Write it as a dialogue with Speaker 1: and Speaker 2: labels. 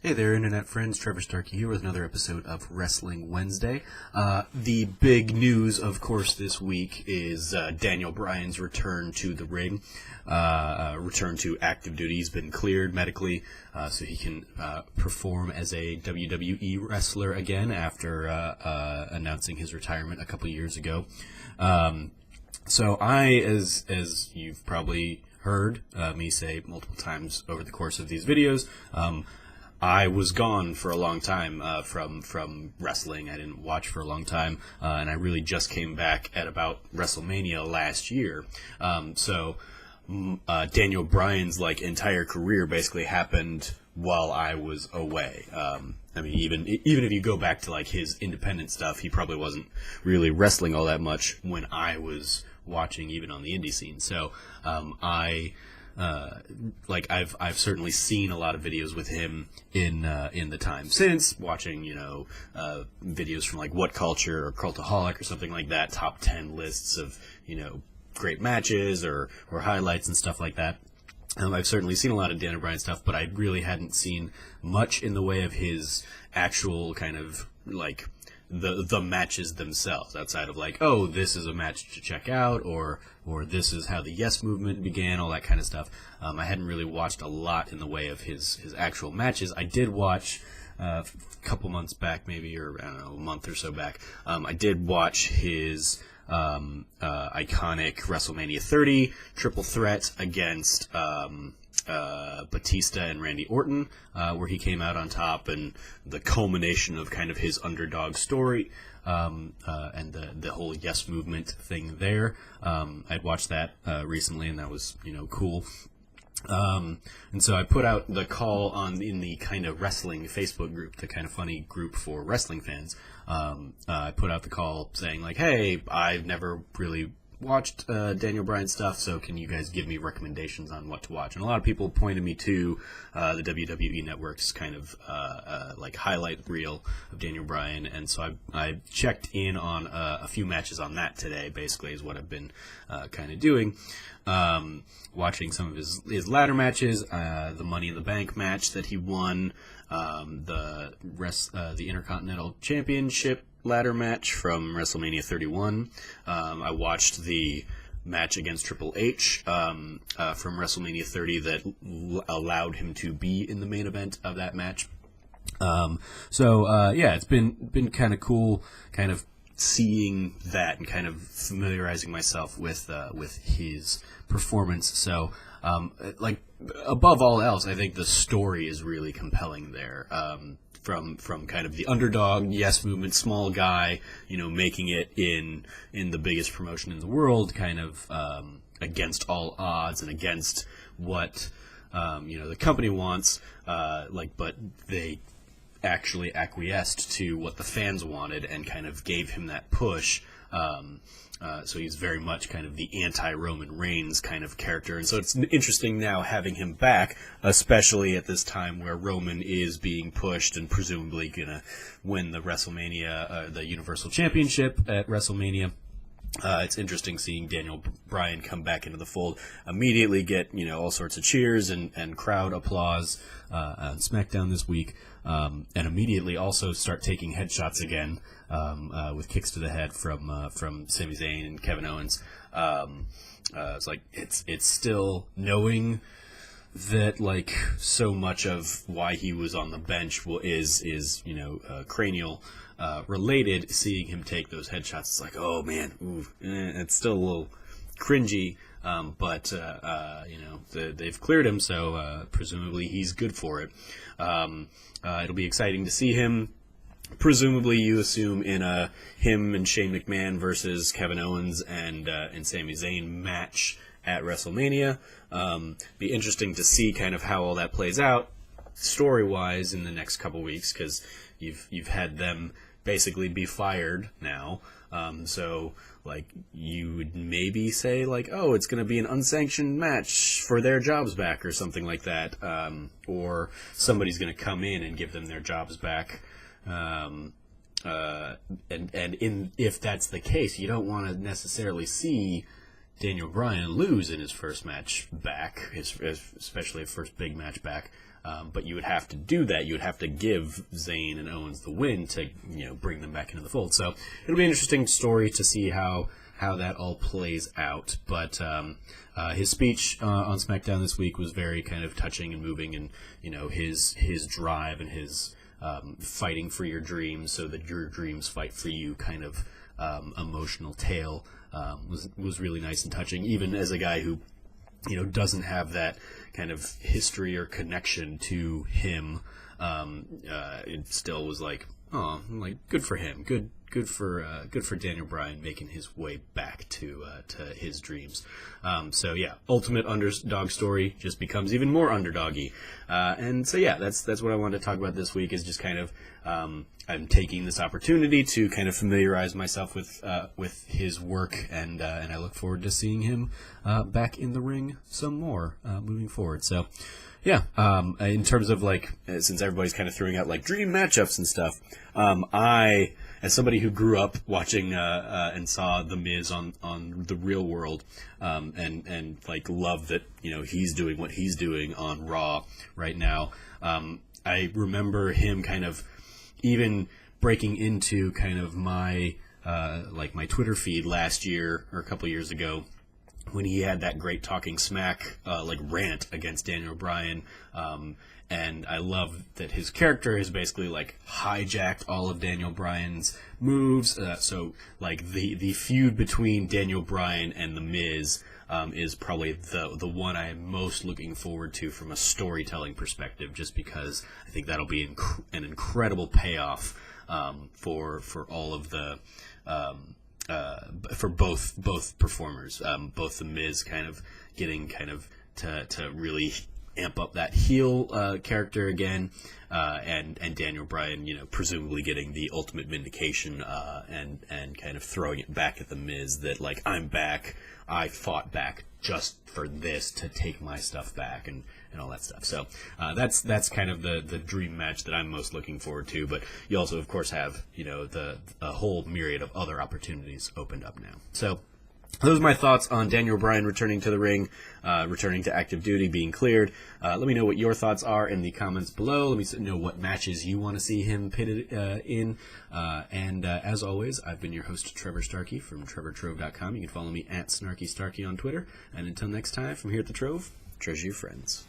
Speaker 1: Hey there, Internet friends. Trevor Starkey here with another episode of Wrestling Wednesday. The big news, of course, this week is Daniel Bryan's return to the ring, return to active duty. He's been cleared medically, so he can perform as a WWE wrestler again after announcing his retirement a couple years ago. So as you've probably heard me say multiple times over the course of these videos, I was gone for a long time from wrestling. I didn't watch for a long time, and I really just came back at about Wrestlemania last year. Daniel Bryan's entire career basically happened while I was away. I mean, even if you go back to his independent stuff, he probably wasn't really wrestling all that much when I was watching, even on the indie scene. So I've certainly seen a lot of videos with him in the time since, watching videos from What Culture or Cultaholic or something like that, top 10 lists of great matches or highlights and stuff like that. I've certainly seen a lot of Daniel Bryan stuff, but I really hadn't seen much in the way of his actual kind of the matches themselves, outside of this is a match to check out, or this is how the Yes Movement began, all that kind of stuff. I hadn't really watched a lot in the way of his actual matches. I did watch a couple months back, maybe, or I don't know, a month or so back. I did watch his iconic WrestleMania 30 triple threat against Batista and Randy Orton, where he came out on top, and the culmination of kind of his underdog story, and the whole Yes Movement thing there. I'd watched that recently, and that was cool. And so I put out the call in the kind of wrestling Facebook group, the kind of funny group for wrestling fans. I put out the call saying hey, I've never really watched Daniel Bryan stuff, so can you guys give me recommendations on what to watch? And a lot of people pointed me to the WWE Network's kind of highlight reel of Daniel Bryan, and so I checked in on a few matches on that today. Basically, is what I've been kind of doing. Watching some of his ladder matches, the Money in the Bank match that he won, the Intercontinental Championship ladder match from WrestleMania 31. I watched the match against Triple H from WrestleMania 30 that allowed him to be in the main event of that match. It's been kind of cool, kind of seeing that and kind of familiarizing myself with his performance. So above all else, I think the story is really compelling there. From kind of the underdog Yes Movement, small guy, making it in the biggest promotion in the world, kind of against all odds and against what the company wants, but they actually acquiesced to what the fans wanted and kind of gave him that push. So he's very much kind of the anti-Roman Reigns kind of character. And so it's interesting now having him back, especially at this time where Roman is being pushed and presumably going to win the WrestleMania, the Universal Championship at WrestleMania. It's interesting seeing Daniel Bryan come back into the fold, immediately get all sorts of cheers and crowd applause on SmackDown this week, and immediately also start taking headshots again with kicks to the head from Sami Zayn and Kevin Owens. It's still knowing that so much of why he was on the bench is cranial related. Seeing him take those headshots, it's oh man, it's still a little cringy, but they've cleared him, so presumably he's good for it. It'll be exciting to see him. Presumably, you assume in a him and Shane McMahon versus Kevin Owens and Sami Zayn match at WrestleMania. Be interesting to see kind of how all that plays out story-wise in the next couple weeks, because you've had them basically be fired now. So you would maybe say oh, it's going to be an unsanctioned match for their jobs back or something like that, or somebody's going to come in and give them their jobs back. If that's the case, you don't want to necessarily see Daniel Bryan lose in his first match back, especially his first big match back. But you would have to do that. You would have to give Zayn and Owens the win to, bring them back into the fold. So it'll be an interesting story to see how that all plays out. But his speech on SmackDown this week was very kind of touching and moving, and his drive and his fighting for your dreams so that your dreams fight for you kind of emotional tale was really nice and touching, even as a guy who doesn't have that kind of history or connection to him. It still was like, oh, like, good for him, good for Daniel Bryan making his way back to his dreams. So yeah, ultimate underdog story just becomes even more underdoggy. And so yeah, that's what I wanted to talk about this week, is just kind of I'm taking this opportunity to kind of familiarize myself with his work, and I look forward to seeing him back in the ring some more moving forward. So yeah, in terms of since everybody's kind of throwing out dream matchups and stuff, I, as somebody who grew up watching and saw The Miz on the Real World, and love that he's doing what he's doing on Raw right now. I remember him kind of even breaking into kind of my my Twitter feed last year or a couple years ago, when he had that great talking smack rant against Daniel Bryan. And I love that his character has basically hijacked all of Daniel Bryan's moves. So the feud between Daniel Bryan and The Miz is probably the one I am most looking forward to from a storytelling perspective, just because I think that'll be an incredible payoff for all of the for both performers, both The Miz kind of getting to really amp up that heel character again, and Daniel Bryan, presumably getting the ultimate vindication, and kind of throwing it back at The Miz that I'm back, I fought back just for this to take my stuff back, and all that stuff. So that's kind of the dream match that I'm most looking forward to. But you also, of course, have a whole myriad of other opportunities opened up now. So those are my thoughts on Daniel Bryan returning to the ring, returning to active duty, being cleared. Let me know what your thoughts are in the comments below. Let me know what matches you want to see him pitted in. And as always, I've been your host, Trevor Starkey from TrevorTrove.com. You can follow me at SnarkyStarkey on Twitter. And until next time, from here at the Trove, treasure your friends.